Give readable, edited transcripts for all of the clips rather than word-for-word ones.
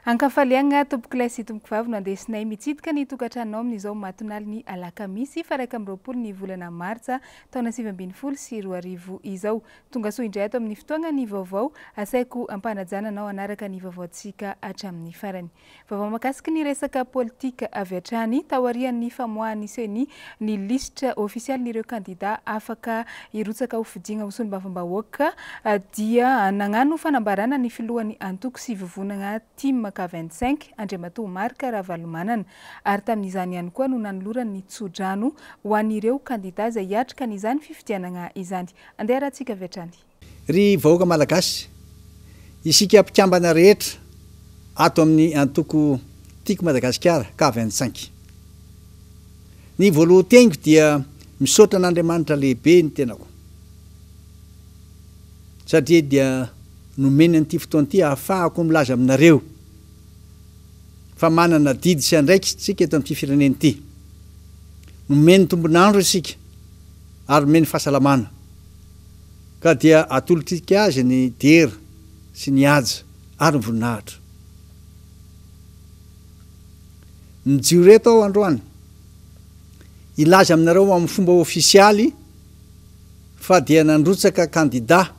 Ankafaliagna tompoko lesy tompoko vavy no andesinay mitsidika ny tokantranonao amin'izao mahatonali ny alakamisy fa 1 ny volana martsa taona 2020 sy 2020 izao. Tonga soa indray ato amin'ny fotoagna ny vaovao asaiko ampanajana anao anaraka ny vaovaontsika hatramin'ny farany. Vaovao makasika ny resaka politika avy hatrany taorian'ny famoahany seni ny listra ofisialin'ireo kandida afaka irotsaka ho fidiagna ho solombavam-bahoaka dia nagnano fanambarana ny filohan'ny antoko sy vovonagna team K25 Andriamatoa Marika Ravalomanana ary tamin'izany ihany koa no nanolorany ny tsodrano ho an'ireo kandida izay hiatrika n'izany fifidianana izany. Andeha rahantsika avy hatrany. Ry vahoaka malagasy, isika mpikambana rehetra ato amin'ny antoko tiako Madagasikara K25. Ny voalohan-teniko dia misaotra n'Andriamanitra lehibe ny tenako. Satria dia nomeny an'ity fotoana ity ahafahako milaza aminareo fa manana didy sy andraikitra tsika eto amin'ity firenena ity. Nomeny tombonandro isika ary nomeny fahasalamana. Ka dia atolotrika azy ny dera sy ny haja ary ny voninahitra. Mijio reto ao androany. Ilaza aminareo amin'ny fomba ofisialy fa dia nandrotsaka kandida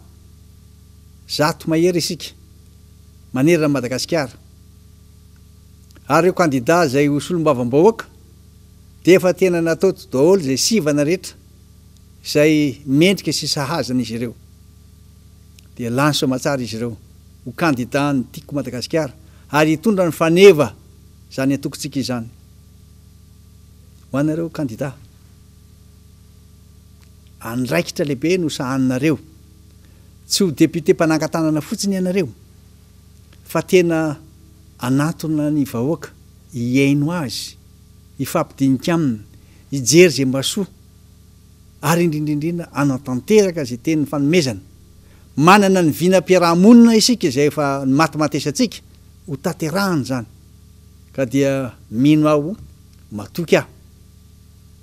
100 mahery isika manerana Madagasikara. Ary io kandida zay ho solombavam-bahoaka dia efa tena natao daholo zay sivana rehetra izay mendrika sy sahazana izy ireo. Dia lany soamatsara izy ireo ho kandida ny tiako Madagasikara ary hitondra ny faneva zany atokontsika izany. Ho anareo kandida, andraikitra lehibe no sahaninareo. Tsy ho député mpanangatanana fotsiny ianareo fa tena anatona ny vahoaka hiaino azy, hifampidinika aminy, hijery zay masoa ary indrindrindrina anatanteraka zay teny fanomezana. Manana ny vinam-piarahamonina isika izay efa matimatesantsika ho tanterahany zany. Ka dia mino aho matoky aho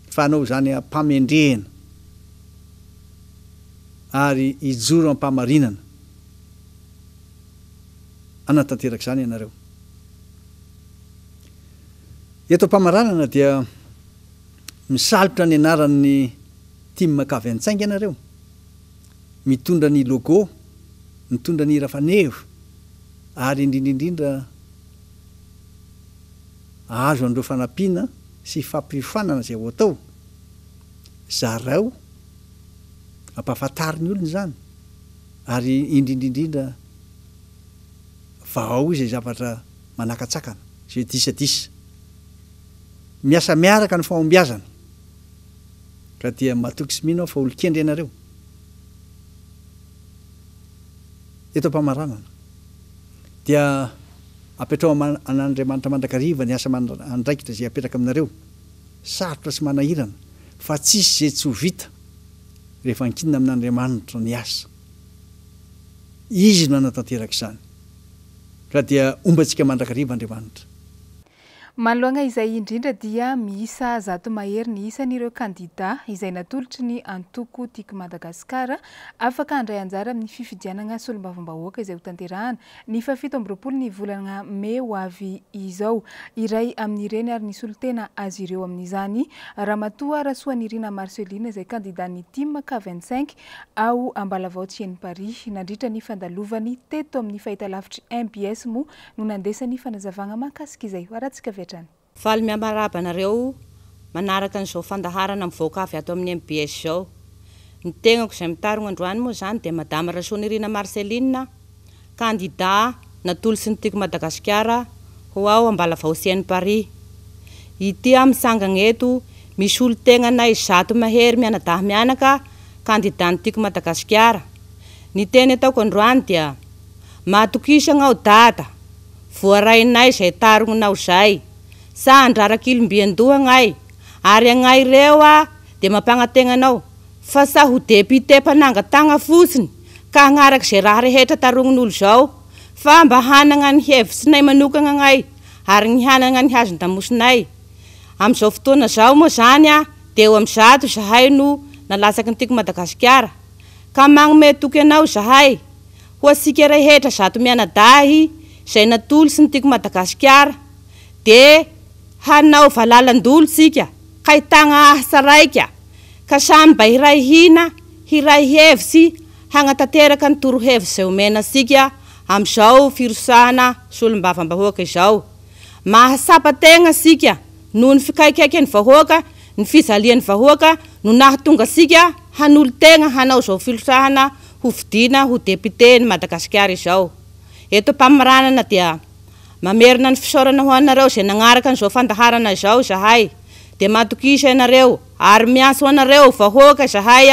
fa anao zany ampamendrehana ary hijoro ampamarinana. Anatanteraka zany ianareo. Eto ampamaranana dia misalotra ny anaran'ny team K25 ianareo. Mitondra ny logo, mitondra ny rafanevo ary indrindrindrindra azo andreo fanampiana sy fampiofanana zay ho atao. Zarao ampahafantariny olona zany ary indrindrindrindra vao izay zavatra manakatsakana zay disadisa. Miasa miaraka ny fahombiazana. Ka dia matoky sy mino fa olon-kendry ianareo. Eto ampamaranana dia apetrao an'Andriamanitra mandrakariva ny asa andraikitra zay apetraka aminareo. Sarotra sy manahirana fa tsisy zay tsy ho vita rehefa ankinina amin'Andriamanitra ny asa. Izy no anatanteraka izany. Ka dia ombantsika mandrakariva Andriamanitra. Manoloagna izay indrindra dia miisa 100 mahery ny isan'ireo kandida izay natolotry ny antoko tiako Madagasikara afaka handray anjara amin'ny fifidianana solombavam-bahoaka izay ho tanterahana ny 17 ny volana May ho avy izao. Iray amin'ireny ary nisy olon-tena azy ireo amin'izany Ramatoa Rasoanirina Marceline izay kandidan'ny team K25 ao Ambalavahoatsy Paris nandritra ny fandalovany teto amin'ny fahitalavitry MBS mo no nandesany fanazavana mahakasika izay. Aratsika Faly miamaraba nareo manaraka n'izao fandaharana mivoaka avy ato amin'ny MBS zao. Ny tegnako izay mitarogna androany moa zany dia Madame Rasoanirina Marceline, kandida natolotsy ny tiako Madagasikara ho ao Ambalavahoatsy Paris. Ity misangagna eto misy olo-tegnanay 100 mahery mianadahy mianaka kandida ny tiako Madagasikara. Ny teny ataoko androany dia matokisagna ao dada voarainay zay tarognanao zay. Sa andraraka ilombiandohagnay ary agnay reo dia mampagnategnanao fa sa ho député mpanangatagna fotsiny ka hagnaraka zay raha rehetra tarognin'olo zao fa mba hanagna ny hevitsinay manokagna agnay ary ny hanagna ny hazon-damosinay. Amin'izao fotoana zao moa zany dia eo amin'ny 100 zahay no nalasaky ny tiako Madagasikara. Ka magnome toky anao zahay ho asika rehetra 100 mianadahy izay natolo sy ny tiako Madagasikara dia hanao valalan-dolo sika ka hitagna asa raika ka samy mba hiray hina hiray hevitsy hagnatanteraka ny torohevitsy izay omena sika amin'izao firosahana solombavam-bahoaka izao. Mahasapa-tegna sika noho ny fikaikaiky ny vahoaka ny fizalian'ny vahoaka no nahatonga sika hanolo-tegna hanao izao firosahana ho vidina ho depite ny Madagasikara izao. Eto mpamaranana dia mamerina ny fisaorana ho anareo izay nagnaraka an'izao fandaharana izao zahay dia matokisa ianareo ary miantso anareo vahoaka zahay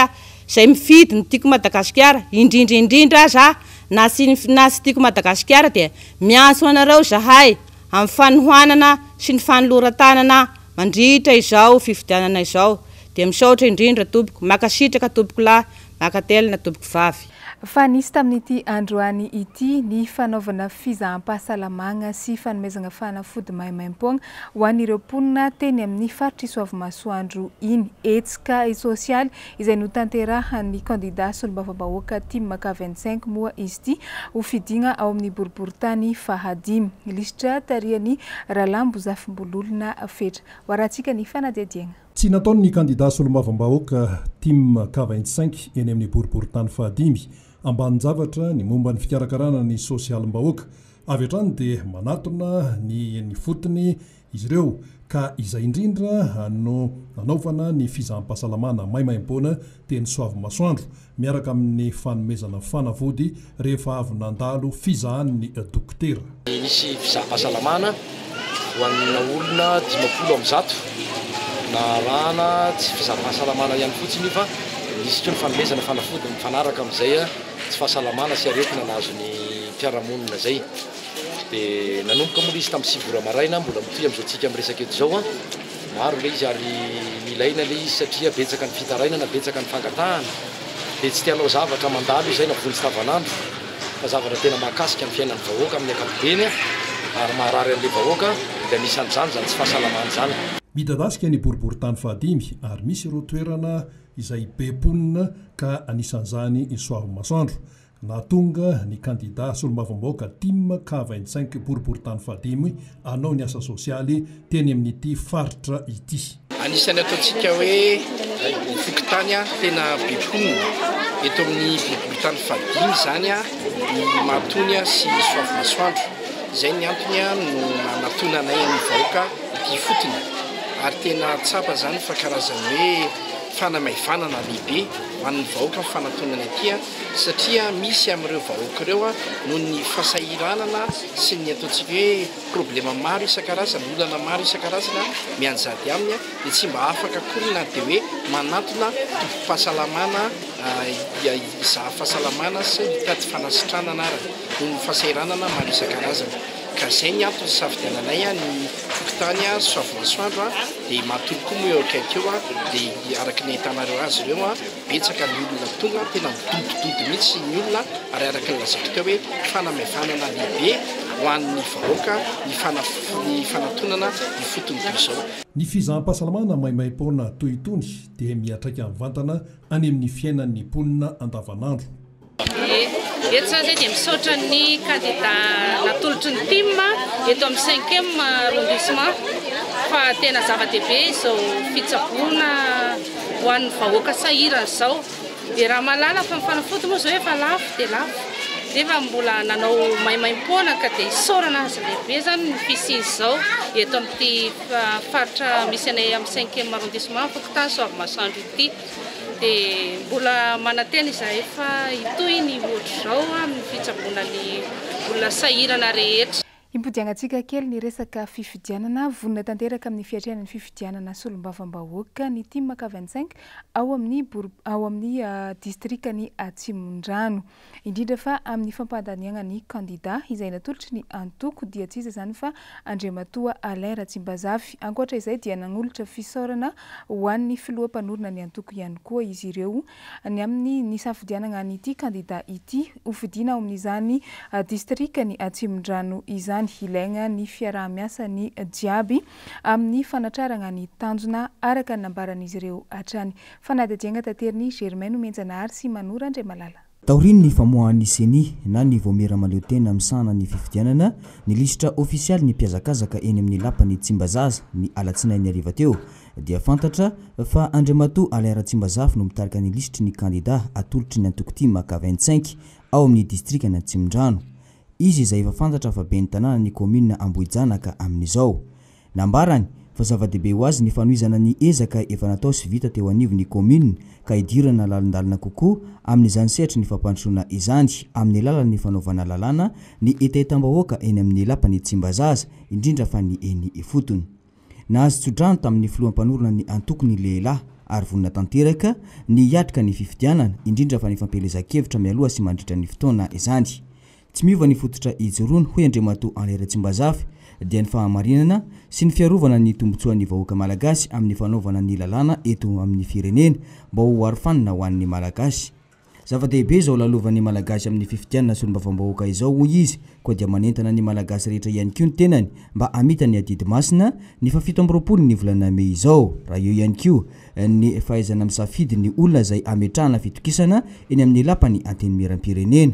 izay mifidy ny tiako Madagasikara indrindra za na sy tiako Madagasikara dia miantso anareo zahay amin'ny fanohanana sy ny fanoloran-tanana mandritra izao fifidianana izao dia misaotra indrindra tompoko makasitraka tompoko lahy makatelina tompoko vavy. Fa nisy tamin'ity androany ity ny fanaovana fizaham-pahasalamagna sy fanomezana fanafody maimaim-poagna ho an'ireo mponina teny amin'ny faritra Soavimasoandro iny hetsika sosialy izay notanterahan'ny candidat solombavambahoaka Timaka 25 moa izy ity ho fidigna ao amin'ny boriboritany fahadimy. Lisitra tarian'ny Rahalambo Zafimbololona fetra. Hoarantsika ny fanadihadiagna. Tsy nataon'ny candidat solombavambahoaka Timaka 25 eny amin'ny boriboritany fahadimy ambanin-javatra ny momba ny fikarakarana ny sosialim-bahoaka avy hatrany dia manatona ny fotony izy ireo ka izay indrindra no nanaovana ny fizaham-pahasalamana maimaim-poana teny Soavimasoandro miaraka amin'ny fanomezana fanafody rehefa avy nandalo fizahan'ny dokotera. Nisy fizaham-pahasalamana ho an'na olona 50 na rana tsy fizaham-pahasalamana ihany fotsiny fa nisy koa ny fanomezana fanafody mifanaraka amin'izay tsy fahasalamana sy aretina nazo ny mpiaramonina zay dia nanomboka moa izy tamin'ny 6 vora maraina mbola mitoy amin'izao tsika miresaka eto zao maro le izy ary milaina le izy satria betsaka ny fitarainana betsaka ny fangatahana dia tsy tianao zavatra mandalo izay na vony tsy tavanandro fa zavatra tena mahakasika ny fiainan'ny vahoaka amin'ny ankapobeny ary maharary an'le vahoaka dia anisan'izany zany tsy fahasalamana zany. Midadasika ny boriboritany fahadimy ary misy ireo toerana izay be mponina ka anisan'izany i Soavimasoandro nahatonga ny candidat solombavambahoaka Timaka 25 boriboritany fahadimy anao ny asa sosialy teny amin'ity faritra ity. Anisany ataontsika hoe fokotany tena be mponina eto amin'ny boriboritany fahadimy zany Matonia sy Soavimasoandro izay ny antony no natonanay amin'ny vahoaka ity fotony ary tena tsapa zany fa karazany hoe fanamaivanana lehibe hoan'ny vahoaka ny fanatonana aty satria misy amin'ireo vahoaka ireo noho ny fahasahiranana sy ny ataontsika hoe problema maro isan-karazana olana maro isan-karazana mianjady aminy dia tsy mba afaka korina dia hoe manatona tompo-pahasalamana fahasalamana sy mitady fanasitranana ary noho ny fahasahiranana maro isan-karazana ka zay ny antony safidiananay ny fokotany Soavimasoandro dia matolo koa moa eo akaiky eo dia araka ny ahitanareo azy ireo betsaka ny olona tonga tena midodododo mihitsy ny olona ary araka ny lazako teo hoe fanamaivanana lehibe ho an'ny vahoaka ny fanatonana ny fotony toy izao. Ny fizaham-pahasalamana maimaim-poana toy itony dia miatraika amin'ny vantana any amin'ny fiainan'ny mponina andavanandro. Eto zany dia misaotra ny candidat natolotry ny Timma eto amin'ny 5e arrondissement fa tena zava-dehibe izao fitsaboana ho an'ny vahoaka sahirana izao dia raha malala fa mifanafody moa zao efa lafo dia lafo nefa mbola nanao maimaim-poana ka dia isaorana azy lehibe zany ny fisiany izao eto amin'ity faritra misy anay amin'ny 5e arrondissement Fokotany Soavimasoandro ity. Dia mbola manantena izahay fa itoy ny ohatra izao amin'ny fitsaboana ny olona sahirana rehetra. Impodianantsika kely ny resaka fifidianana vonona tanteraka amin'ny fiatrehan'ny fifidianana solombavambahoaka ny Timaka 25 ao amin'ny distrikany Atsimondrano indrindra fa amin'ny fampadaniana ny candidat izay natolotry ny antoko dia tsy iza zany fa Andriamatoa Alain Ratsimbazafy. Ankoatra izay dia nanolotra fisaorana ho an'ny filoham-panorona ny antoko ihany koa izy ireo ny amin'ny ny safidianana nyity candidat ity ho fidiana ao amin'izany distrikany Atsimondrano izany ilaigna ny fiaraha-miasa ny jiaby amin'ny fanatrarana ny tanjona araka ny nambaran'izy ireo hatrany. Fanadihadiana tanteriny Germaine Menjanahary sy Manora Andriamalala. taoriny ny famoahan'ny seni na ny vomera maleo tena misana ny fifidianana ny listra ofisialy ny mpiazakazaka eny amin'ny lapany Tsimbazaza ny alatsinainy ariva teo dia fantatra fa Andriamato Alain Ratsimbazafy no mitarika ny listry ny candidat atolotry ny Antokotima ka 25 ao amin'ny distrika na Tsimdrano. Izy izay efa fantatra fa ben'ny tanàna ny commune Ambohijanaka amin'izao. Nambarany fa zava-dehibe ho azy ny fanohizana ny ezaka efa natao sy vita teo anivon'ny commune ka hidirana lalindalina kokoa amin'izany sehatra ny fampandrosoana izany amin'ny alalan'ny fanaovana lalàna ny etaetam-bahoaka eny amin'ny lapany Tsimbazaza indrindra fa ny eny ifotony. Nahazo tsodrano tamin'ny filoham-panorona ny antoko ny lehilahy ary vonina tanteraka ny hiatrika ny fifidianana indrindra fa ny fampelezan-kevitra mialoha sy mandritra ny fotoana izany. Tsy miova ny fototra ijoroany hoe Andriamato Alain Ratsimbazafy dia ny fahamarinana sy ny fiarovana ny tombotsoan'ny vahoaka malagasy amin'ny fanaovana ny lalàna eto amin'ny firenena mba ho arofanina ho an'ny malagasy. Zava-dehibe izao lalovan'ny malagasy amin'ny fifidianana solombavambahoaka izao hoy izy koa dia manentana ny malagasy rehetra ihany koa ny tenany mba hamita ny adidy masina ny fa 7 ny volana Mey izao raha eo ihany koa ny fahaizana misafidy ny olona izay ametrahana fitokisana eny amin'ny lapany anteny miram-pirenena.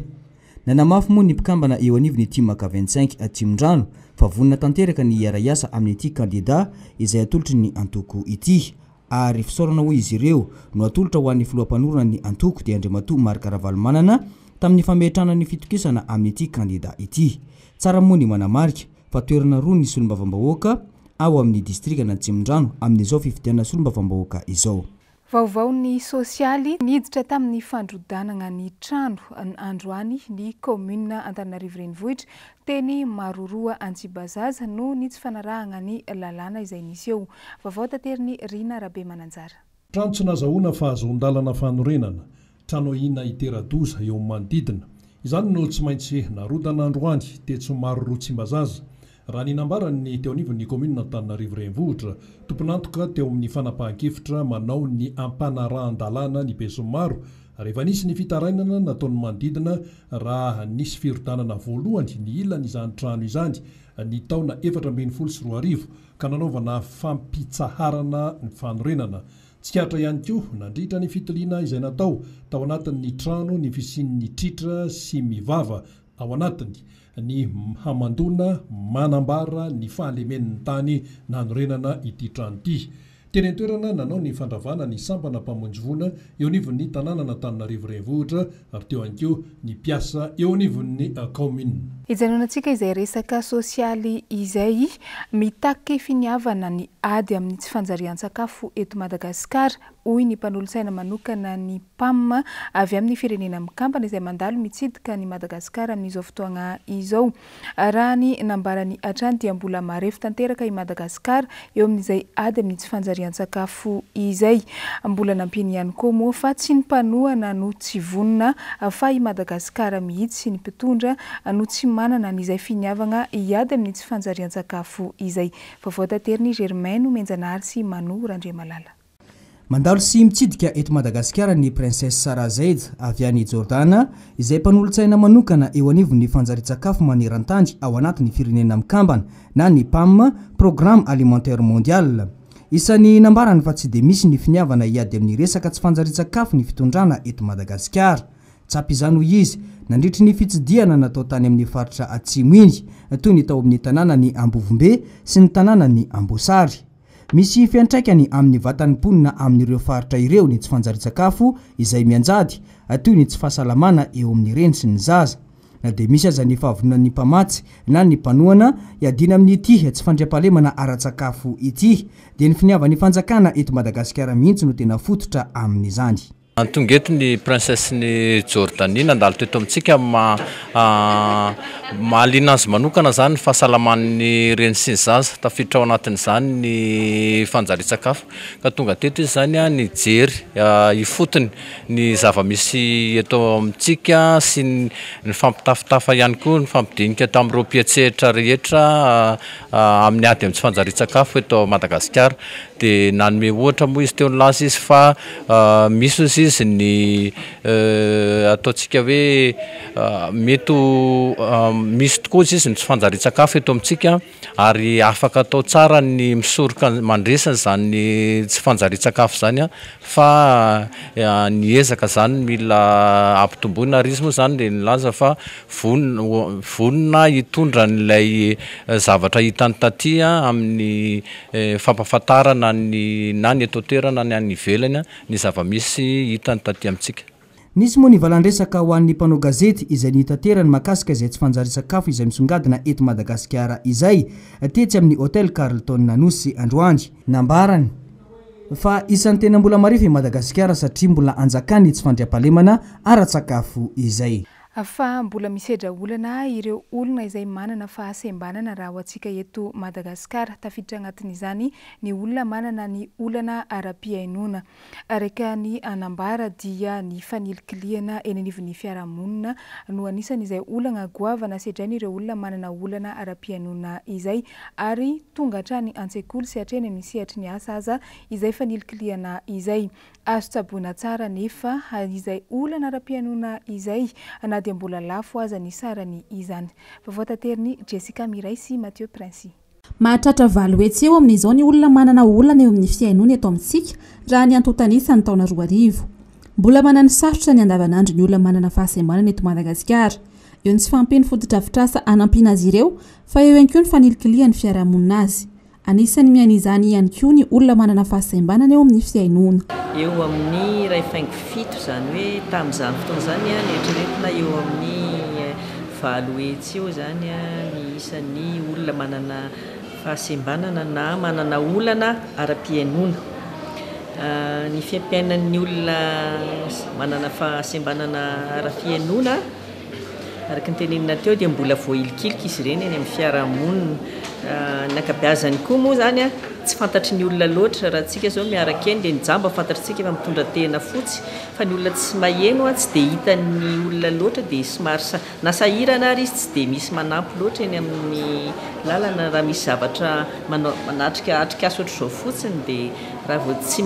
Nanamafy moa ny mpikambana eo anivon'ny Tima ka 25 Tsimdrano fa vonina tanteraka ny iara-iasa amin'ity candidat izay atolotry ny antoko ity ary fisaorana hoy izy ireo no atolotra ho an'ny filoham-panorona ny antoko dia Andriamato Markaravalomanana tamin'ny fametrahana ny fitokisana amin'ity candidat ity. Tsara moa ny manamarika fa toerana roa ny solombavambahoaka ao amin'ny distrika na Tsimdrano amin'izao fifidianana solombavambahoaka izao. Vaovao ny sosialy niditra tamin'ny fandrodanana ny trano androany ny commune Antananarivo renivohitra teny Maroroa Antsibazaza no ny tsy fanarahana ny lalàna izay nisy eo. Vaovao tateriny Rina Rabe Mananjara. Trano tsy nazahoana fa azo-ndalana fanorenana, trano ina iteradoza eo manodidina. Izany no tsy maintsy narodana androany tetso Maroroa Tsimbazaza. Raha ny nambarany teo anivon'ny commune Antananarivo renivohitra tomponantoka teo amin'ny fanapahan-kevitra manao ny ampanarahan-dalàna ny beso maro rehefa nisy ny fitarainana nataony manodidina raha nisy firodanana voalohany ny ilany izany trano izany ny taona 2024 ka nanaovana fampitsaharana ny fanorenana. Tsikatra ihany koa nandritra ny fitiliana izay natao tao anatin'ny trano ny fisian'ny tritra sy mivava ao anatiny ny hamandona manambara ny fahalemen'ny tany nanorenana ity trano ity. Teny an-toerana nanao ny fandravana ny sampana mpamonjy-voana eo anivon'ny tanàna Antananarivo renivohitra ary teo ihany koa ny mpiasa eo anivon'ny commune. Ijanonantsika izay resaka sosialy izay mitaky finiavana ny ady amin'ny tsy fanjarian-tsakafo eto Madagasikara hoy ny mpanolontsaina manokana ny PAM avy amin'ny firenena mikambana izay mandalo mitsidika ny Madagasikara amin'izao fotoana izao. Raha ny nambarany hatrany dia mbola marefo tanteraka i Madagasikara eo amin'izay ady amin'ny tsy fanjarian-tsakafo izay. Mbola nampiny ihany koa moa fa tsy ny mpanohana no tsy vonina fa i Madagasikara mihitsy sy ny mpitondra no tsy manana n'izay finiavana iady amin'ny tsy fanjarian-tsakafo izay. Vaovao tateriny Germaine Menjanary sy Manu Randriamalala. Mandalo sy mitsidika eto Madagasikara ny princesse Sara Zaid avy any Jordana izay mpanolontsaina manokana eo anivon'ny fanjarian-tsakafo maneran-tany ao anatin'ny firenena mikambana na ny PAM Programme Alimentaire Mondial. Isan'ny nambarany fa tsy dia misy ny finiavana iady amin'ny resaka tsy fanjarian-tsakafo ny fitondrana eto Madagasikara. Tsapy izany hoy izy nandritry ny fitsidiana natao tany amin'ny faritra atsimo iny toy ny tao amin'ny tanàna ny Ambovombe sy ny tanàna ny Ambosary. Misy fiantraikany amin'ny vatan'ny mponina amin'ireo faritra ireo ny tsy fanjarian-tsakafo izay mianjady toy ny tsy fahasalamana eo amin'ny reny sy ny zaza. Na dia misy aza ny fahavononan'ny mpamatsy na ny mpanohana iadina amin'ity tsy fandriam-pahalemana ara-tsakafo ity dia ny finiavan'ny fanjakana eto Madagasikara mihitsy no tena fototra amin'izany. Tonga eto ny princesse ny Jordanie nandalo teto amintsika mahaliana azy manokana zany fahasalaman'ny reny sy ny zaza tafiditra ao anatin'izany ny fanjarian-tsakafo ka tonga teto izy zany ny jery ifotony ny zava-misy eto amintsika sy ny fampitafitafa ihany koa ny fampidinika tamin'ireo mpietsehitra rehetra amin'ny ady amin'ny tsy fanjarian-tsakafo eto Madagasikara dia nanome ohatra moa izy teo ny lasa izy fa misy ozy izy ny ataontsika hoe mety misy tokoa izy ny tsy fanjarian-tsakafo eto amintsika ary afaka atao tsara ny misoroka mandresana zany tsy fanjarian-tsakafo zany a fa ny ezaka zany mila ampitomboina ary izy moa zany le nilaza fa vonona hitondra n'ilay zavatra hitany taty amin'ny fampahafantarana na ny eto toerana ny any ivelany ny zava-misy hitany taty amintsika. Nisy moa ny valandresaka ho an'ny mpanao gazety izay nitaterany makasika izay tsy fanjarian-tsakafo izay misongadina eto Madagasikara izay tetsy amin'ny hôtel Carlton Nanosy androany. Nambarany fa isan'ny tena mbola marify Madagasikara satria mbola anjakany tsy fandriam-pahalemana ara-tsakafo izay. Fa mbola misedra olana ireo olona izay manana fahasembanana raha ho antsika eto Madagasikara, tafiditra agnatin'izany ny olona manana ny olana ara-piainona. Araka ny anambara dia ny fanilikiliana eny anivon'ny fiarahamonina no anisan'izay olana goavana sedrainy ireo olona manana olana ara-piainona izay ary tonga hatrany an-tsekoly sy hatreny amin'ny sehatry ny asa aza izay fanilikiliana izay. Azo tsaboina tsara nefa izay olana ara-piainona izay na dia mbola lafo aza ny sarany izany. Vavoatateriny Jessica Miray sy Mathieu Prince. Mahatratra valo hetsy eo amin'izao ny olona manana olana eo amin'ny fiainona eto amintsika raha ny antotanisa ny taona 2000. Mbola manana sarotra ny andavanandro ny olona manana fahasembanana eto Madagasikara. Eo ny tsy fampiny fotodrafitrasa anampiana azy ireo fa eo ihany koa ny fanilikilian'ny fiarahamonina azy. Anisany mian'izany ihany koa ny olona manana fahasembanana eo amin'ny fiainona. Eo amin'ny ray faingo fito zany hoe tamin'izany fotoana zany ny eritreretina eo amin'ny valo hetsy eo zany ny isan'ny olona manana fahasembanana na manana olana ara-piainona. Ny fiampiainan'ny olona manana fahasembanana ara-fiainona araka ny tenenina teo dia mbola voahilikiliky izy ireny eny amin'ny fiarahamonina. Ny ankabeazany koa moa zany tsy fantatry ny olona loatra raha tsika zao miaraka eny dia nijamba fantatritsika fa mitondra tena fotsy fa ny olona tsy maheno tsy dia hitan'ny olona loatra dia somary na sahirana ary izy tsy dia misy manampy loatra eny amin'ny lalana raha misy zavatra manatrika aso ohatr'izao fotsiny dia raha vao tsy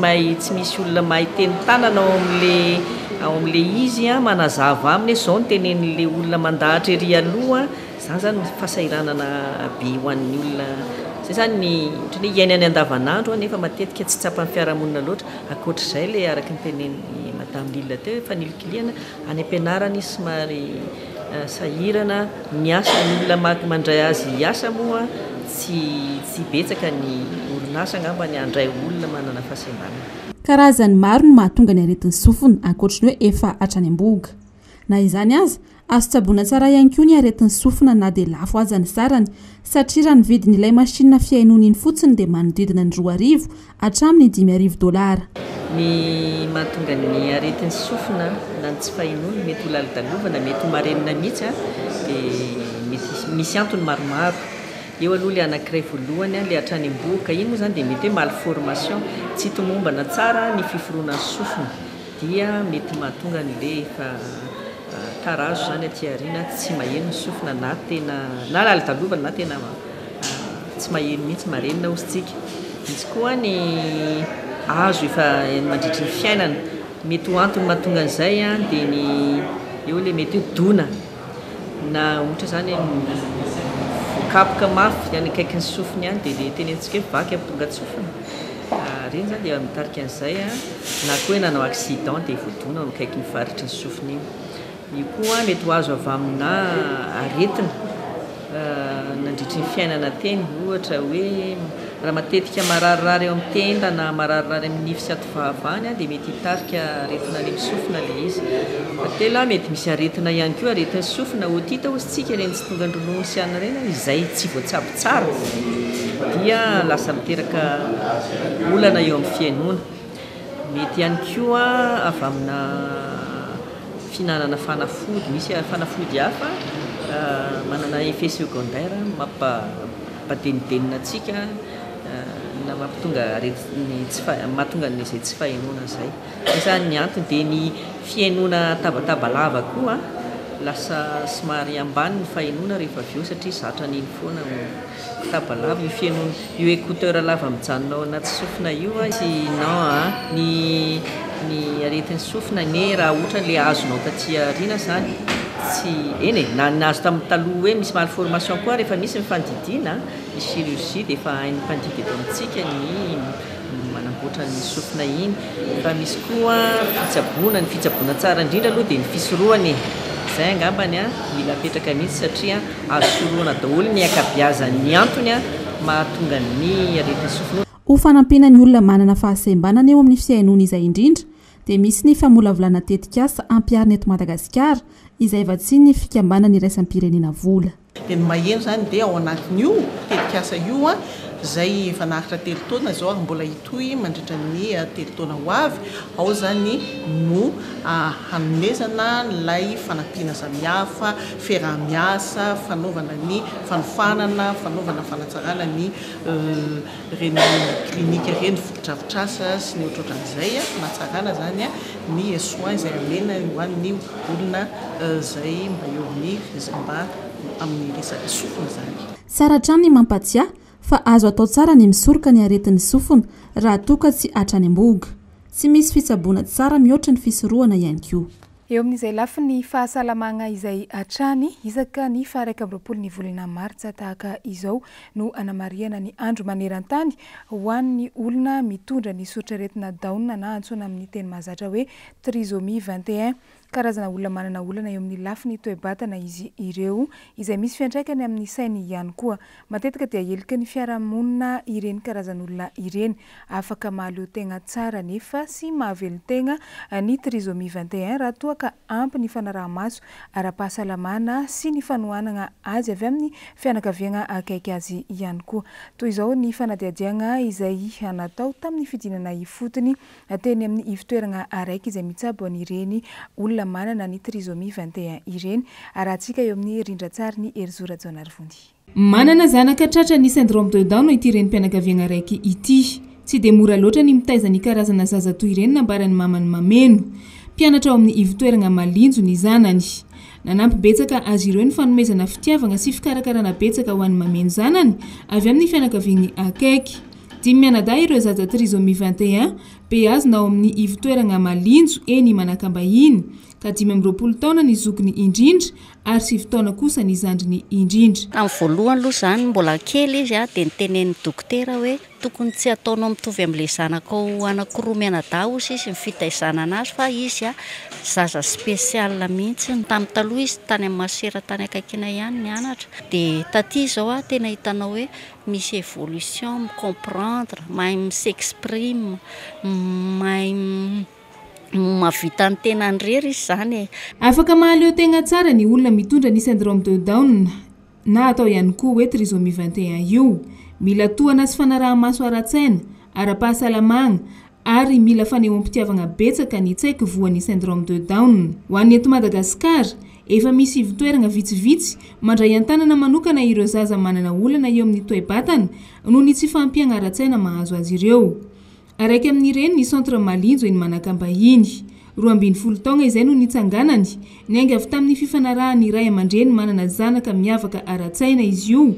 misy olona mahay teny tanana ao amin'le izy manazava aminy zao ny tenen'le olona mandahatra ery aloha zany zany fahasahiranana be ho an'ny olona zay zany ny iainany andavanandro nefa matetika tsy tsapan'ny fiarahamonina loatra ankoatr'izay le araka ny tenen'ny madame Lila teo fanilikiliana any ampianarany somary sahirana ny asa ny olona mandray azy asa moa tsy betsaka ny orinasa ngamba ny andray olona manana fahasembanana. Karazany maro ny mahatonga ny aretin'ny sofina ankoatriny hoe efa hatrany am-boga. Na izany aza azo tsaboina tsara ihany koa ny aretin'ny sofina na dia lafo aza ny sarany satria raha ny vidin'ilay masinina fiainona iny fotsiny dia manodidina ny $2,000 hatramin'ny $5,000. Ny mahatonga ny aretin'ny sofina na ny tsy fahainona mety ho laladalovana mety ho marenina mihitsy dia misy antony maromaro. Eo aloha le anankiray voalohany le hatrany am-boka iny moa zany dia mety hoe malformation tsy hitomombana tsara ny fiforoana ny sofina dia mety mahatonga n'le tarazo zany aty aoriana tsy maheno ny sofina na tena na laladalovana na tena tsy maheno mihitsy marenina osintsika. Misy koa ny hazo efa mandritry ny fiainana mety ho antony mahatonga an'izay dia ny eo le mety hoe dona na ohatra zany kapoka mafy any akaiky ny sofiny any dia le tenentsika hoe vaky ampitonga sofina reny zany dia mitarika an'izay na koa hoe nanao accident dia voadona akaiky ny faritry ny sofina iny. Io koa mety ho azo avy amina aretina nandritry ny fiainana teny ohatra hoe raha matetika mararirary eo amin'ny tenda na mararirary amin'ny nify sy atovavany dia mety hitarika aretina any amin'ny sofina le izy. Tela mety misy aretina ihany koa aretin'ny sofina otita osintsika reny tsy tonga andronono sy any reny izay tsy voatsabo tsara dia lasa miteraka olana eo amin'ny fiainona. Mety ihany koa avy amina finanana fanafody misy fanafody hafa manana effet secondaire mampadendenina atsika na mampitonga mahatonga n'izay tsy fahainona izay. Izany ny antony dia ny fiainona tabatalava koa lasa somary ambany ny fahinona rehefa avy eo satria zatra n'iny foana tabalava io fiainona io écouteur lava mijanonao anaty sofina io sy non ny aretin'ny sofina ne raha ohatra le azonao taty arina zany tsy eny e na nazo tamin'ny taloha hoe misy malformation koa rehefa misy mifandidiana ny chirurgie dia efa hain'ny mpandidy eto amintsika ny manamboatra ny sofina iny fa misy koa ny fitsaboana tsara indrindra aloha dia ny fisorohany zay angambany a mila apetraka mihitsy satria azo soroana daholo ny akabiazan'ny antony a mahatonga ny aretin'ny sofina. Ho fanampina ny olona manana fahasembanana eo amin'ny fiainona izay indrindra dia misy ny famolavolana tetikasa ampiarina eto Madagasikara izay vatsy ny fikambana ny raisam-pirenena vola. Dia ny maheno zany dia ao anatin'io tetikasa io a zay efa nahatra 3 taona zao mbola hitohy mandritra ny 3 taona ho avy ao zany no hanomezana lay fanampiana samihafa fiarah-miasa fanaovana ny fanofanana fanaovana fanatsarana ny reny klinika reny fotodrafitrasa sy ny ohatrohatran'izay fanatsarana zany ny soins izay amena ho an'ny olona zay mba eo amin'ny mba amin'ny resaka sofina zany. Tsara hatrany ny mampatsiahy fa azo atao tsara ny misoroka ny aretin'ny sofina raha toka tsy hatrany amboga. Tsy misy fitsaboana tsara mihoatra ny fisorohana ihany koa. Eo amin'izay lafi ny fahasalamagna izay hatrany isaka ny 20 ny volana martsa tahaka izao no anamariana ny andro maneran-tany ho an'ny olona mitondra ny sotranretina Down na antsoina amin'ny teny mahazatra hoe trisomie 21. Karazana olona manana olana eo amin'ny lafiny toe-batana izy ireo izay misy fiantraikany amin'ny sainy ihany koa. Matetika dia helika ny fiarahamonina ireny karazan'olona ireny afaka mahaleo tegna tsara nefa sy mahavelo tegna ny trisomie 21 raha toa ka ampy ny fanaraha-maso ara-pahasalamana sy ny fanohanana azy avy amin'ny fianakaviana akaiky azy ihany koa. Toy izao ny fanadiadiana izay natao tamin'ny fidinana ifotony teny amin'ny ivitoerana araiky izay mitsabo an'ireny olona manana ny trisomie 21 ireny arahantsika eo amin'ny rindrantsary ny Erzora Jonarvondi. Manana zanaka tratra ny syndrome de Down ity renim-pianakaviana raiky ity. Tsy dia mora loatra ny mitaiza ny karazana zaza toy ireny nambarany mamany mameno. Mpianatra ao amin'ny ivitoerana malinjo ny zanany. Nanampy betsaka azy ireo ny fanomezana fitiavana sy fikarakarana betsaka ho an'ny mameno zanany avy amin'ny fianakaviany akaiky. Dimy mianadahy ireo zaza trisomie 21 be azy na ao amin'ny ivitoerana malinjo eny Manakambahiny ka 20 taona ny zokiny indrindra ary 7 taona kosa ny zandriny indrindra. Amin'ny voalohany aloha zany mbola kely izy dia nitenen'ny dokotera hoe tokony tsy ataonao mitovy amin'ilay zanakao anankiroa mianadahy hozy izy ny fitaizanana azy fa izy zaza spesial mihitsy. Tamin'ny taloha izy tany amin'ny masera tany akaikina ihany nianatra dia taty zao tena hitanao hoe misy évolution comprendre mahay s'exprime mahay mavita ny tenany rery izy zany. Afaka mahaleo tegna tsara ny olona mitondra ny syndrome de Down na atao ihany koa hoe trisomie 21 io. Mila tohana sy fanaraha-maso ara-tsaina, ara-pahasalamagna ary mila fanehoam-pitiavana betsaka ny tsaiky voan'ny syndrome de Down. Ho an'ny eto Madagasikara efa misy ivitoerana vitsivitsy mandray an-tanana manokana ireo zaza manana olana eo amin'ny toe-batana noho ny tsy fampiana ara-tsaina mahazo azy ireo. Araiky amin'ireny ny centre malinjo eny Manakambahiny. 12 taona izay no nitsanganany, niainga avy tamin'ny fifanarahany iray aman-dreny manana zanaka miavaka ara-tsaina izy io.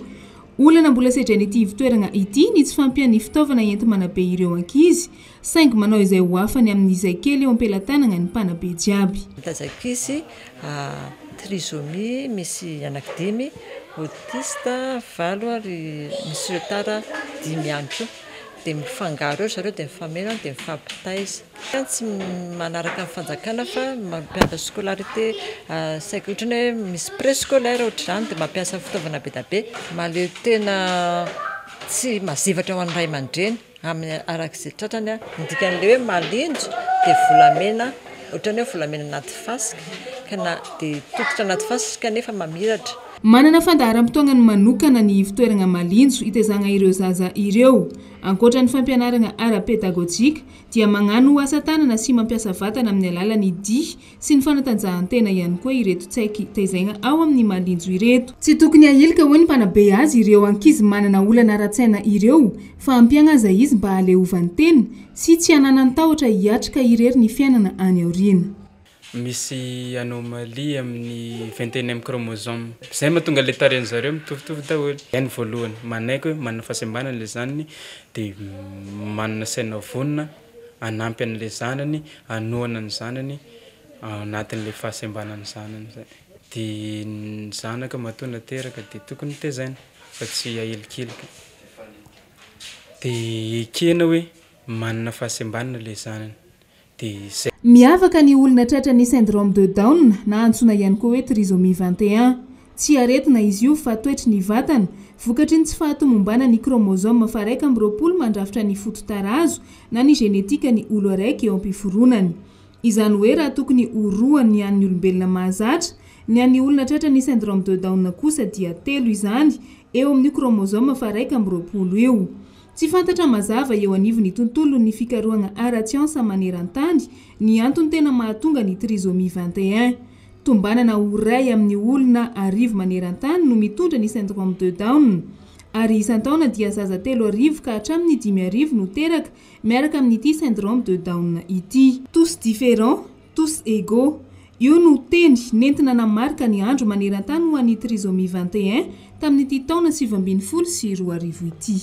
Olana mbola sedrany ity ivitoerana ity ny tsy fampian'ny fitaovana enti-manabe ireo ankizy, saingy manao izay ho afany amin'izay kely eo am-pelatanana ny mpanabe jiaby. Tazakisy trisomie misy anankidimy, autiste 7 ary misy retard 10 ihany koa. Dia mifangaro eo zareo dia mifameno dia mifampitaiza. Tsy manaraka ny fanjakana fa mampiasa scolarité saika ohatrany hoe misy préscolaire ohatr'izany dia mampiasa fitaovana be da be. Mahaleo tena tsy mazivatra ho an'ny ray aman-dreny amin'ny arak'izay tratrany ny dikan'ilay hoe malinjo dia volamena ohatrany hoe volamena anaty fasika kana dia tototra anaty fasika nefa mamiratra. Manana fandaharam-potoanany manokana ny ivitoerana malinjo itaizana ireo zaza ireo. Ankoatra ny fampianarana ara-pedagojika dia magnano asa tanana sy mampiasa vatana amin'ny alalan'ny dihy sy ny fanatanjahantena ihany koa ireto tsaiky taizaina ao amin'ny malinjo ireto. Tsy tokony ahilika hoe ny mpanabe azy ireo ankizy manana olana ara-tsaina ireo fa ampianaza izy mba haleovany teny sy tsy hananantahotra hiatrika irery ny fiainana any aoriana. misy anomalie amin'ny 21e chromosome. Zay mahatonga le tarehan'ny zareo mitovitovy daholo. Yainy voalohany manaiky hoe manana fahasembanana le zanany dia manana saina vonona anampy an'le zanany, anohana ny zanany anatin'le fahasembanany zanany zay. Dia ny zanaka matoa teraka dia tokony tezaina fa tsy ahelikeliky. Dia ekena hoe manana fahasembanana le zanany. Miavaka ny olona tratra ny syndrome de Down na antsoina ihany koa hoe trisomie 21. Tsy aretina izy io fa toetry ny vatana, vokatry ny tsy fahatomombana ny chromosome fa 1/20 mandrafitra ny fototarazo na ny genetika ny olo araiky eo am-piforonany. Izany hoe raha tokony oroany ny an'ny olombelona mahazatra, ny an'ny olona tratra ny syndrome de Down kosa dia 3 izany eo amin'ny chromosome fa 1/20 eo. Tsy fantatra mazava eo anivon'ny tontolo ny fikarohana ara-tsiansa maneran-tany ny antony tena mahatonga ny trisomie 21. Tombanana oray amin'ny olona 10 maneran-tany no mitondra ny syndrome de Down. Ary isan-taona dia zaza 3 ka hatramin'ny 5 no teraka miaraka amin'ity syndrome de Down ity. Tous différents, tous égaux. Io no teny nentina namarika ny andro maneran-tany ho an'ny trisomie 21 tamin'ity taona 2022 ity.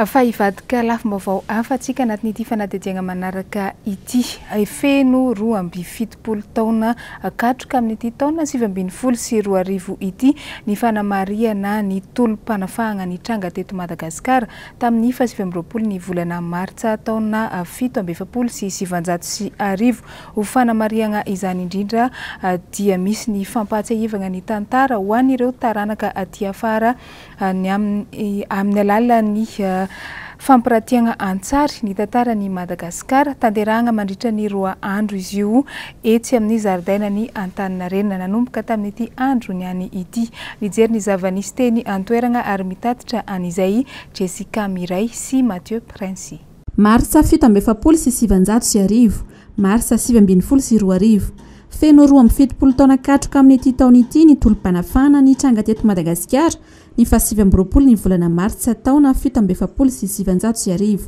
Fa hivadika lafim-baovao hafa antsika anatin'ity fanadihadiana manaraka ity. Feno 27 taona katroka amin'ity taona 2022 ity ny fanamariana ny tolom-panafahana ny tranga teto Madagasikara tamin'ny 20 ny volana Martsa taona 1770. Ho fanamariana izany indrindra dia misy ny fampahatsiahivana ny tantara ho an'ireo taranaka aty afara amin'ny alalan'ny fampiratiana antsary ny tantaran'ny Madagasikara, tanterahana mandritra ny 2 andro izy io etsy amin'ny zaridainany Antaninarenina nanomboka tamin'ity andro ny any ity. Nijery ny zava-nisy teny antoerana ary mitatitra an'izay Jessica Miray sy Mathieu Prince. Martsa 1770 Martsa 2022 feno 27 taona katroka amin'ity taona ity ny tolom-panafahana ny tranga teto Madagasikara ny 20 ny volana Martsa taona 1770.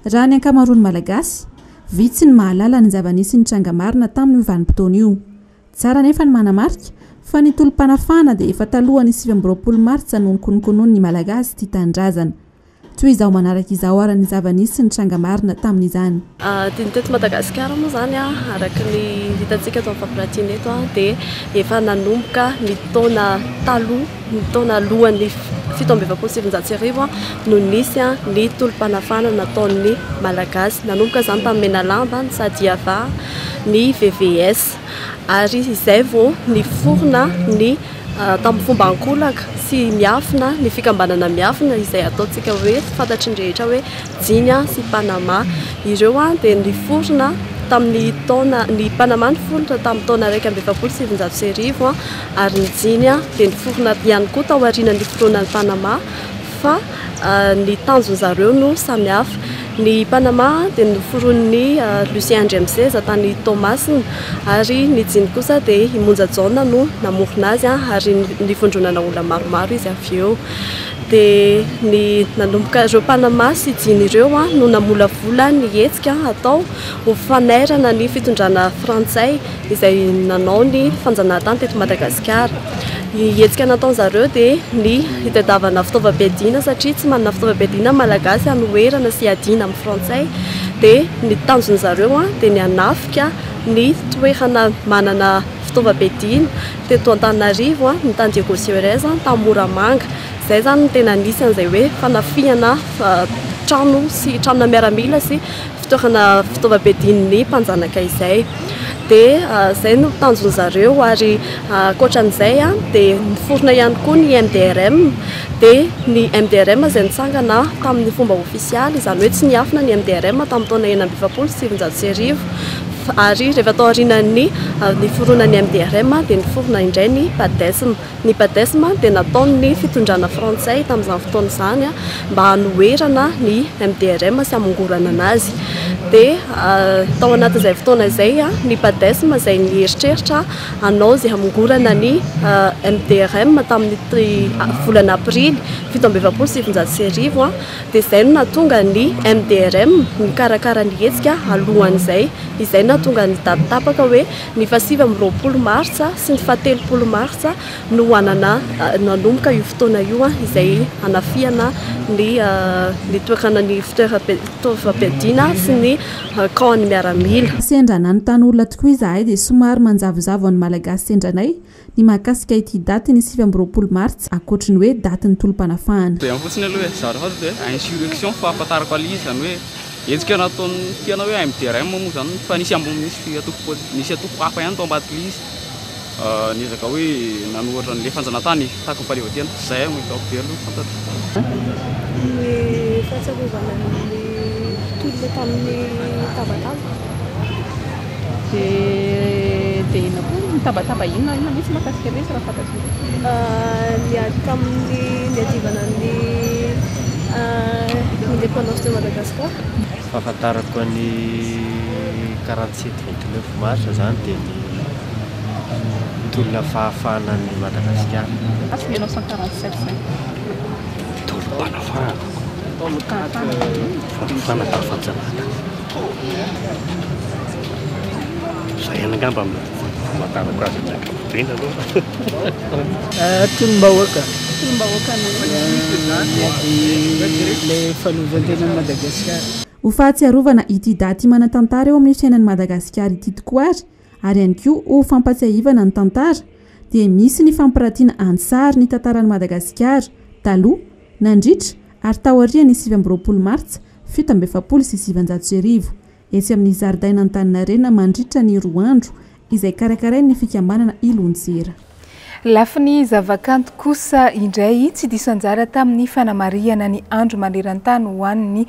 Raha ny ankamaroany malagasy, vitsy ny mahalala ny zava-nisy ny tranga marina tamin'ny vanim-potoana io. Tsara nefa ny manamarika fa ny tolom-panafahana dia efa talohan'ny 20 Martsa no nikonokonoiny ny malagasy ity tanindrazana. Toy izao manaraka izao ara ny zava-nisy ny tranga marina tamin'izany. Dia teto Madagasikara moa zany araka ny hitantsika eto amin'ny fampiratiana eto dia efa nanomboka ny taona taloha, ny taona alohan'ny 1770 no nisy ny tolom-panafahana nataon'ny malagasy. Nanomboka zany tamin'ny Menalamba, ny Sadiava, ny VVS ary izay vao ny forona ny tamin'ny fomba ankolaka sy miafina, ny fikambanana miafina izay ataontsika hoe fantatry ny rehetra hoe Jinya sy Panama. Ireo dia ny forona tamin'ny taona ny Panama ny forona tamin'ny taona 1770 ary ny Jinya dia ny forona ihany koa tao aorianan'ny foronan'ny Panama fa ny tanjon'zareo no samihafa. Ny Panama dia noforon'ny Lucien Ndremseza tany Thomasina ary ny Jinya kosa dia Imonja Jaona no namorona azy ary nifondronana olona maromaro izy avy eo. Dia ny nanomboka ireo Panama sy Jinya ireo no namolavola ny hetsika atao ho fanairana ny fitondrana frantsay izay nanao ny fanjanahantany teto Madagasikara. Hetsika nataon'zareo dia ny hitadiavana fitaovam-piadiana satria tsy manana fitaovam-piadiana malagasy hanoherana sy adiana amin'ny frantsay. Dia ny tanjon'zareo dia ny hanafika ny toerana manana fitaovam-piadiana teto Antananarivo ny tany Diego Suarez tamin'ny Moramanga. Zay zany no tena nisy an'izay hoe fanafihana trano sy tranona miaramila sy fitoerana fitaovam-piadian'ny mpanjanaka izay. Dia zay no tanjon'zareo ary ankoatran'izay dia niforona ihany koa ny MDRM. Dia ny MDRM izay nitsangana tamin'ny fomba ofisialy, izany hoe tsy niafina ny MDRM tamin'ny taona 1970 ary rehefa tao aorianan'ny foronan'ny MDRM dia niforona indray ny PADESM. Ny PADESM dia nataon'ny fitondrana frantsay tamin'izany fotoana izany mba hanoherana ny MDRM sy hamongorana anazy. dia tao anatin'izay fotoana izay ny padesma izay nieritreritra anao izay hamongorana ny MDRM tamin'ny volana aprily 2027 dia izay no nahatonga ny MDRM nikarakara ny hetsika alohan'izay izay nahatonga ny tapatapaka hoe ny 7 martsa sy ny 17 martsa no anana nanomboka io fotoana io izay anafiana ny toerana ny fitoeram-piadiana sy ny kaony miaramila. Sendrana ny tany olona tokoa izahay dia somary manjavozavo ny malagasy sendranay ny mahakasika ity daty ny 7 martsa ankoatra ny hoe daty ny tolom-panafahana. Dia fotsiny aloha hoe zaro hady dia insurrection fa ahafantarako al'izy izany hoe etsika nataony tiana hoe MDRM moa zany fa nisy atoko hafa ihany tao ambadika izy niezaka hoe nanohatra n'ilay fanjanatany tahaka ny fahaleovateana izay mo hitako be aloha fantatro. Ny fahatsarovana ny tolona tamin'ny tabataba dia ina koa ny tabataba inona misy mahakasika be sy raha fantatro ny ady tamin'ny ny adivana ny indépendance de Madagascar. Fahafantarako ny 47-29 mars zany dia ny tolona fahafahanan'ny Madagasikara. 1947 tolom-panafahana fahafahana tafanjanaka zay angamba fahafantarako azy ndraiky aloha tolom-bahoaka le fahaleovan-tena Madagasikara. Ho fahatsiarovana ity daty manan-tantara eo amin'ny fiainan'ny Madagasikara ity tokoa ary ihany koa ho fampatsiahivana ny tantara dia misy ny fampiratiana ansary ny tantaran'ny Madagasikara taloha nandritra ary taorian'ny 7 martsa 1790 etsy amin'ny zaridaina Antaninarenina mandritra ny 2 andro izay karakarain'ny fikambanana Ilonjera. Lafiny zavakanto kosa indray tsy diso anjara tamin'ny fanamariana ny andro maneran-tany ho an'ny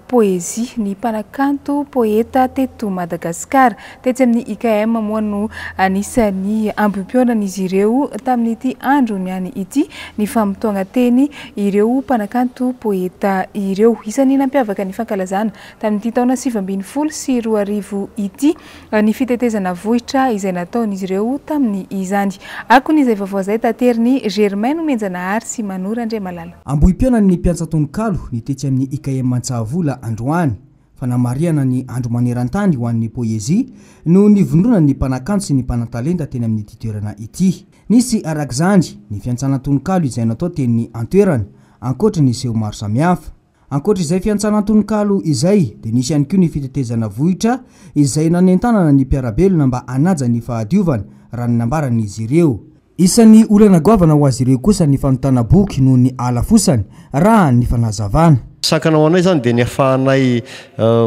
poezia ny mpanakanto poeta teto Madagasikara tetsy amin'ny IKM moa no anisan'ny ambim-pionan'izy ireo tamin'ity andro niany ity ny famotoagna teny ireo mpanakanto poeta ireo isan'ny nampiavaka ny fankalazana tamin'ity taona 2010 sy 2020 ity ny fitetezana vohitra izay nataon'izy ireo tamin'ny izany akon'izay vavao-zay tateriny Germain Menjanahary sy Manora Andriamalala. Ambohim-pionany ny mpiantsatononkalo ny tetsy amin'ny IKM Mantsahavola androany fanamariana ny andro maneran-tany ho an'ny poezia no nivondrona ny mpanakanto sy ny mpanatalenta teny amin'ny ity toerana ity. Nisy arak'izany ny fiantsanatononkalo izay natao teny antoerana ankoatra ny seho maro samihafa. Ankoatra izay fiantsanatononkalo izay dia nisy ihany koa ny fitetezana vohitra izay nanentanana ny mpiarabelona mba hanaja ny fahadiovana raha ny nambaran'izy ireo. Isan'ny olana goavana ho azy ireo kosa ny fanotana boky noho ny ala fosany raha ny fanazavana. Sakanao anay zany dia ny afahanay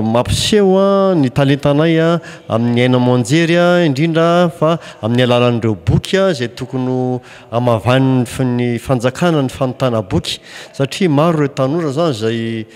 mampiseho ny talentanay amin'ny aina amanjery indrindra fa amin'ny alalan'ireo boky izay tokony amavan'ny fanjakana ny fanotana boky satria maro ireo tanora zany izay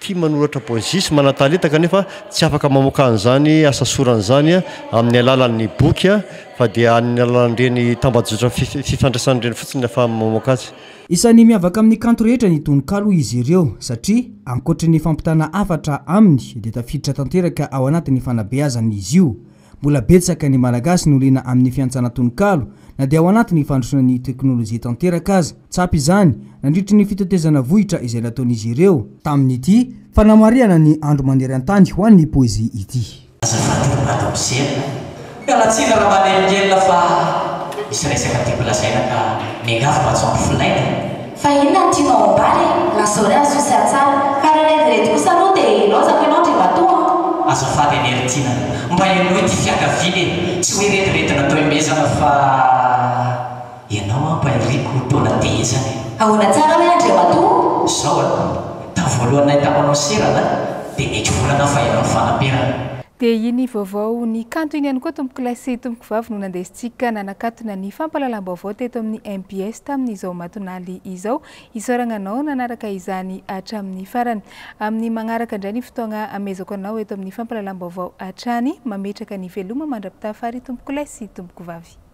tia manoratra poezia sy manatalenta kanefa tsy afaka mamoaka an'izany asa soran'izany amin'ny alalan'ny boky fa dia amin'ny alalan'ireny tambajotra fifandraisan'ireny fotsiny afa mamoaka azy. Isan'ny miavaka amin'ny kanto rehetra ny tononkalo izy ireo satria ankoatra ny fampitana afatra aminy dia tafiditra tanteraka ao anatin'ny fanabeazana izy io. Mbola betsaka ny malagasy no liana amin'ny fiantsanatononkalo na dia ao anatin'ny fandrosoana ny teknôlôjia tanteraka aza. Tsapy izany nandritra ny fitetezana vohitra izay nataon'izy ireo tamin'ity fanamariana ny andro maneran-tany ho an'ny poezia ity. Kalatsina raha manelingely fa misy resaka ty bolasaina ka miangafo matsoampy finaina. Fa inona ny tianao ambary lasore azo sy atsara ka raha redirety kosa aloha dia lozako ianao ndre matoa. Azafady eneritiana mba ianohy ty fiakaviny tsy hoe retirety natao imezana fa ianao mba iriko taona tehezany. Ahoana tsara hoe andre matoa? Zao ta voalohanay tamanao serana dia eky volana fa ianao fanamperana. Dia iny vaovao ny kanto iny ihany koa tompoko lasy tompoko vavy no nandesitsika nanakatona ny fampalalam-baovao teto amin'ny MPS tamin'izao matonaly izao isaorananao nanaraka izany hatramin'ny farany amin'ny magnaraka indray ny fotoagna amezako anao eto amin'ny fampalalam-baovao hatrany mametraka ny veloma mandrapitafary tompoko lasy tompoko vavy.